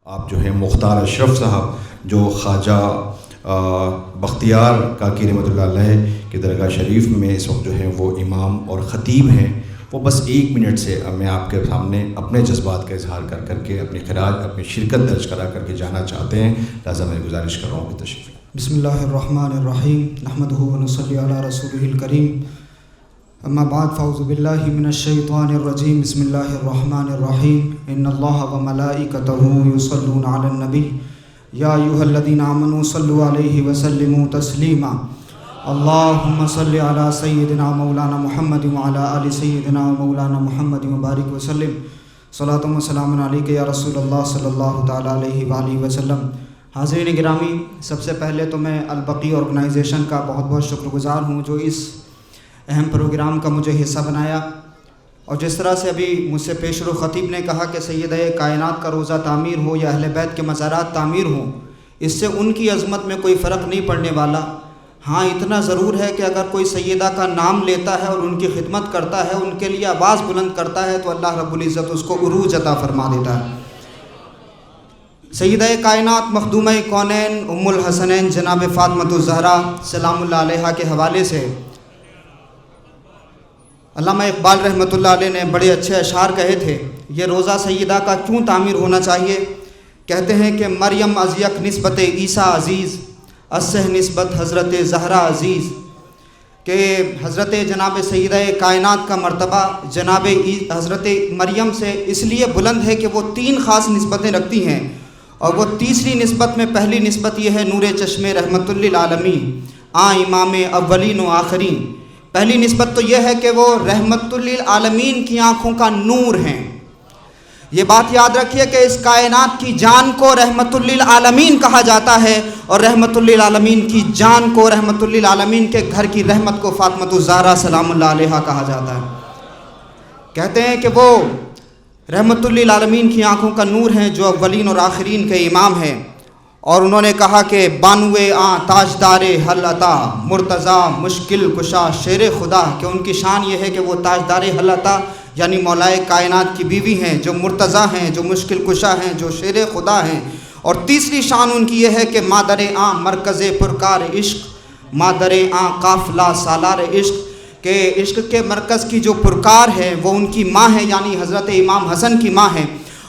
آپ جو ہیں مختار اشرف صاحب جو خواجہ بختیار کاکی رحمۃ اللہ علیہ کی درگاہ شریف میں اس وقت جو ہے وہ امام اور خطیب ہیں، وہ بس 1 منٹ سے میں آپ کے سامنے اپنے جذبات کا اظہار کر کے اپنی خراج اپنی شرکت درج کرا کر کے جانا چاہتے ہیں، لہٰذا میں گزارش کر رہا ہوں کہ تشریف لیں۔ بسم اللہ الرحمن الرحیم، نحمدہ ونصلی علی رسولہ الکریم، اما بعد فاعوذ باللہ من الشیطان الرجیم، بسم اللہ الرحمن الرحیم، ان اللہ وملائکتہ یصلون علی النبی یا ایھا الذین آمنوا صلوا علیہ وسلموا تسلیما، اللہم صل علی سیدنا مولانا محمد وعلی آل سیدنا مولانا محمد وبارک وسلم، صلاۃ و سلام علیک یا رسول اللہ صلی اللہ تعالیٰ علیہ وآلہ وسلم۔ حاضرین گرامی، سب سے پہلے تو میں البقی آرگنائزیشن کا بہت بہت شکر گزار ہوں جو اس اہم پروگرام کا مجھے حصہ بنایا، اور جس طرح سے ابھی مجھ سے پیشرو خطیب نے کہا کہ سیدہ کائنات کا روضہ تعمیر ہو یا اہل بیت کے مزارات تعمیر ہوں، اس سے ان کی عظمت میں کوئی فرق نہیں پڑنے والا۔ ہاں اتنا ضرور ہے کہ اگر کوئی سیدہ کا نام لیتا ہے اور ان کی خدمت کرتا ہے، ان کے لیے آواز بلند کرتا ہے، تو اللہ رب العزت اس کو عروج عطا فرما دیتا ہے۔ سیدہ کائنات مخدومہ کونین ام الحسنین جناب فاطمۃ الزہرا سلام اللہ علیہا کے حوالے سے علامہ اقبال رحمۃ اللہ علیہ نے بڑے اچھے اشعار کہے تھے۔ یہ روضہ سیدہ کا کیوں تعمیر ہونا چاہیے؟ کہتے ہیں کہ مریم از یک نسبت عیسیٰ عزیز، اسہ نسبت حضرت زہرا عزیز، کہ حضرت جناب سیدہ کائنات کا مرتبہ جناب حضرت مریم سے اس لیے بلند ہے کہ وہ 3 خاص نسبتیں رکھتی ہیں، اور وہ تیسری نسبت میں پہلی نسبت یہ ہے نور چشم رحمت للعالمین امام اولین و آخرین۔ پہلی نسبت تو یہ ہے کہ وہ رحمت للعالمین کی آنکھوں کا نور ہیں۔ یہ بات یاد رکھیے کہ اس کائنات کی جان کو رحمت للعالمین کہا جاتا ہے، اور رحمت للعالمین کی جان کو رحمت للعالمین کے گھر کی رحمت کو فاطمۃ الزہرا سلام اللہ علیہا کہا جاتا ہے۔ کہتے ہیں کہ وہ رحمت للعالمین کی آنکھوں کا نور ہیں جو اولین اور آخرین کے امام ہیں، اور انہوں نے کہا کہ بانوے تاجدار حل عطا مرتضیٰ مشکل کشا شیر خدا، کہ ان کی شان یہ ہے کہ وہ تاجدار حل عطا یعنی مولائے کائنات کی بیوی ہیں، جو مرتضیٰ ہیں، جو مشکل کشا ہیں، جو شیر خدا ہیں، اور تیسری شان ان کی یہ ہے کہ مادر مرکز پرکار عشق، مادر قافلہ سالار عشق، کہ عشق کے مرکز کی جو پرکار ہے وہ ان کی ماں ہے، یعنی حضرت امام حسن کی ماں ہے،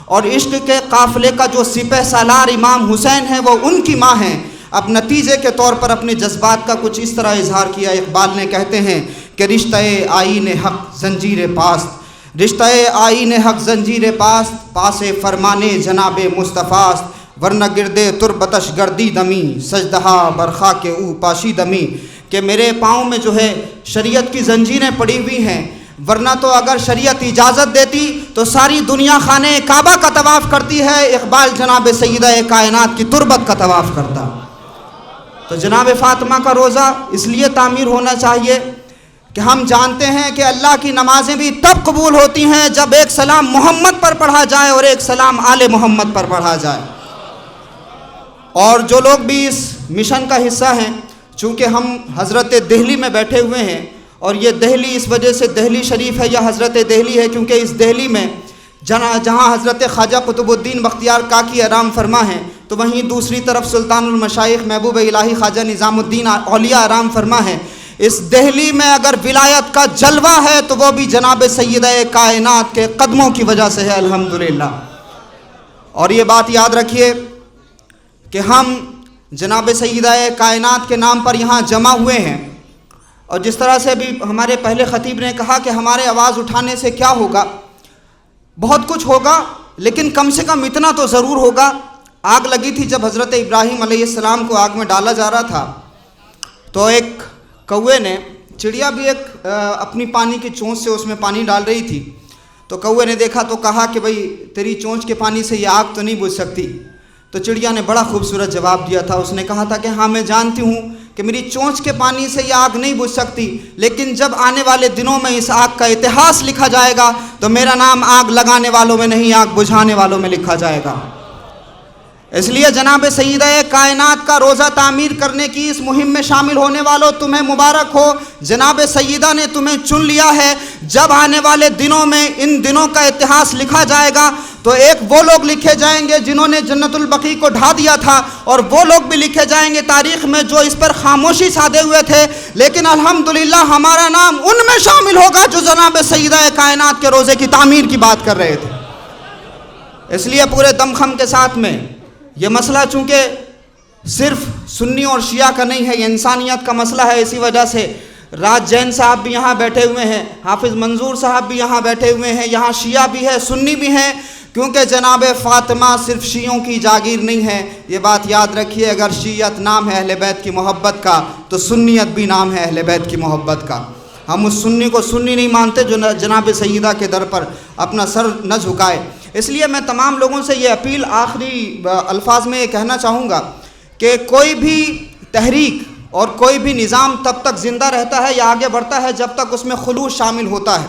اور عشق کے قافلے کا جو سپہ سالار امام حسین ہے وہ ان کی ماں ہے۔ اب نتیجے کے طور پر اپنے جذبات کا کچھ اس طرح اظہار کیا اقبال نے، کہتے ہیں کہ رشتہ آئین حق زنجیر پاست، رشتہ آئین حق زنجیر پاست، پاس فرمانے جناب مصطفیٰست، ورنہ گردے تربتش گردی دمی، سجدہا برخا کے او پاشی دمی، کہ میرے پاؤں میں جو ہے شریعت کی زنجیریں پڑی ہوئی ہیں، ورنہ تو اگر شریعت اجازت دیتی تو ساری دنیا خانہ کعبہ کا طواف کرتی ہے، اقبال جناب سیدہ کائنات کی تربت کا طواف کرتا۔ تو جناب فاطمہ کا روضہ اس لیے تعمیر ہونا چاہیے کہ ہم جانتے ہیں کہ اللہ کی نمازیں بھی تب قبول ہوتی ہیں جب ایک سلام محمد پر پڑھا جائے اور ایک سلام آل محمد پر پڑھا جائے۔ اور جو لوگ بھی اس مشن کا حصہ ہیں، چونکہ ہم حضرت دہلی میں بیٹھے ہوئے ہیں، اور یہ دہلی اس وجہ سے دہلی شریف ہے یا حضرت دہلی ہے کیونکہ اس دہلی میں جہاں حضرت خواجہ قطب الدین بختیار کاکی آرام فرما ہے، تو وہیں دوسری طرف سلطان المشائخ محبوب الہی خواجہ نظام الدین اولیاء آرام فرما ہے۔ اس دہلی میں اگر ولایت کا جلوہ ہے تو وہ بھی جناب سیدہ کائنات کے قدموں کی وجہ سے ہے، الحمدللہ۔ اور یہ بات یاد رکھیے کہ ہم جناب سیدہ کائنات کے نام پر یہاں جمع ہوئے ہیں، اور جس طرح سے بھی ہمارے پہلے خطیب نے کہا کہ ہمارے آواز اٹھانے سے کیا ہوگا، بہت کچھ ہوگا، لیکن کم سے کم اتنا تو ضرور ہوگا۔ آگ لگی تھی جب حضرت ابراہیم علیہ السلام کو آگ میں ڈالا جا رہا تھا، تو ایک کوے نے، چڑیا بھی ایک اپنی پانی کی چونچ سے اس میں پانی ڈال رہی تھی، تو کوے نے دیکھا تو کہا کہ بھئی تیری چونچ کے پانی سے یہ آگ تو نہیں بجھ سکتی۔ تو چڑیا نے بڑا خوبصورت جواب دیا تھا، اس نے کہا تھا کہ ہاں میں جانتی ہوں کہ میری چونچ کے پانی سے یہ آگ نہیں بجھ سکتی، لیکن جب آنے والے دنوں میں اس آگ کا اتہاس لکھا جائے گا تو میرا نام آگ لگانے والوں میں نہیں، آگ بجھانے والوں میں لکھا جائے گا۔ اس لیے جناب سیدہ کائنات کا روضہ تعمیر کرنے کی اس مہم میں شامل ہونے والوں تمہیں مبارک ہو، جناب سیدہ نے تمہیں چن لیا ہے۔ جب آنے والے دنوں میں ان دنوں کا اتہاس لکھا جائے گا تو ایک وہ لوگ لکھے جائیں گے جنہوں نے جنت البقیع کو ڈھا دیا تھا، اور وہ لوگ بھی لکھے جائیں گے تاریخ میں جو اس پر خاموشی سادے ہوئے تھے، لیکن الحمدللہ ہمارا نام ان میں شامل ہوگا جو جناب سیدہ کائنات کے روزے کی تعمیر کی بات کر رہے تھے۔ اس لیے پورے دم خم کے ساتھ میں یہ مسئلہ چونکہ صرف سنی اور شیعہ کا نہیں ہے، یہ انسانیت کا مسئلہ ہے، اسی وجہ سے راج جین صاحب بھی یہاں بیٹھے ہوئے ہیں، حافظ منظور صاحب بھی یہاں بیٹھے ہوئے ہیں، یہاں شیعہ بھی ہے، سنی بھی ہیں، کیونکہ جناب فاطمہ صرف شیعوں کی جاگیر نہیں ہے۔ یہ بات یاد رکھیے، اگر شیعت نام ہے اہل بیت کی محبت کا تو سنیت بھی نام ہے اہل بیت کی محبت کا۔ ہم اس سنی کو سنی نہیں مانتے جو جناب سیدہ کے در پر اپنا سر نہ جھکائے۔ اس لیے میں تمام لوگوں سے یہ اپیل آخری الفاظ میں یہ کہنا چاہوں گا کہ کوئی بھی تحریک اور کوئی بھی نظام تب تک زندہ رہتا ہے یا آگے بڑھتا ہے جب تک اس میں خلوص شامل ہوتا ہے۔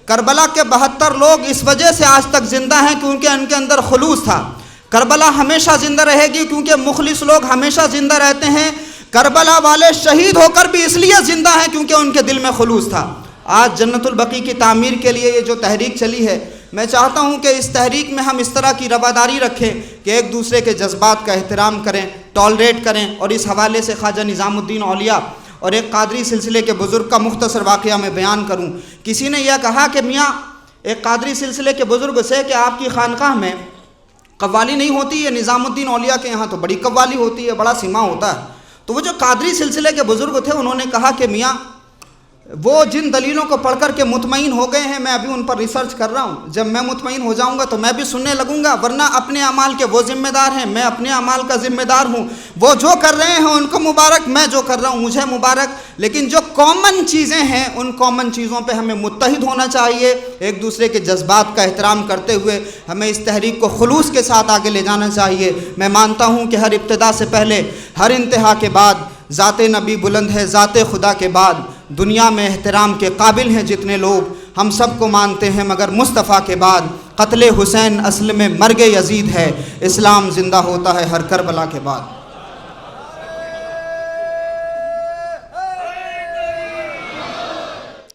کربلا کے 72 لوگ اس وجہ سے آج تک زندہ ہیں کیونکہ ان کے اندر خلوص تھا۔ کربلا ہمیشہ زندہ رہے گی کیونکہ مخلص لوگ ہمیشہ زندہ رہتے ہیں۔ کربلا والے شہید ہو کر بھی اس لیے زندہ ہیں کیونکہ ان کے دل میں خلوص تھا۔ آج جنت البقیع کی تعمیر کے لیے یہ جو تحریک چلی ہے، میں چاہتا ہوں کہ اس تحریک میں ہم اس طرح کی رواداری رکھیں کہ ایک دوسرے کے جذبات کا احترام کریں، ٹالریٹ کریں، اور اس حوالے سے خواجہ نظام الدین اولیاء اور ایک قادری سلسلے کے بزرگ کا مختصر واقعہ میں بیان کروں۔ کسی نے یہ کہا کہ میاں ایک قادری سلسلے کے بزرگ سے کہ آپ کی خانقاہ میں قوالی نہیں ہوتی، یہ نظام الدین اولیاء کے یہاں تو بڑی قوالی ہوتی ہے، بڑا سما ہوتا ہے۔ تو وہ جو قادری سلسلے کے بزرگ تھے انہوں نے کہا کہ میاں وہ جن دلیلوں کو پڑھ کر کے مطمئن ہو گئے ہیں میں ابھی ان پر ریسرچ کر رہا ہوں، جب میں مطمئن ہو جاؤں گا تو میں بھی سننے لگوں گا، ورنہ اپنے اعمال کے وہ ذمہ دار ہیں، میں اپنے اعمال کا ذمہ دار ہوں۔ وہ جو کر رہے ہیں ان کو مبارک، میں جو کر رہا ہوں مجھے مبارک، لیکن جو کامن چیزیں ہیں ان کامن چیزوں پہ ہمیں متحد ہونا چاہیے، ایک دوسرے کے جذبات کا احترام کرتے ہوئے ہمیں اس تحریک کو خلوص کے ساتھ آگے لے جانا چاہیے۔ میں مانتا ہوں کہ ہر ابتدا سے پہلے، ہر انتہا کے بعد ذات نبی بلند ہے، ذات خدا کے بعد دنیا میں احترام کے قابل ہیں جتنے لوگ، ہم سب کو مانتے ہیں، مگر مصطفیٰ کے بعد قتل حسین اصل میں مرگ یزید ہے، اسلام زندہ ہوتا ہے ہر کربلا کے بعد۔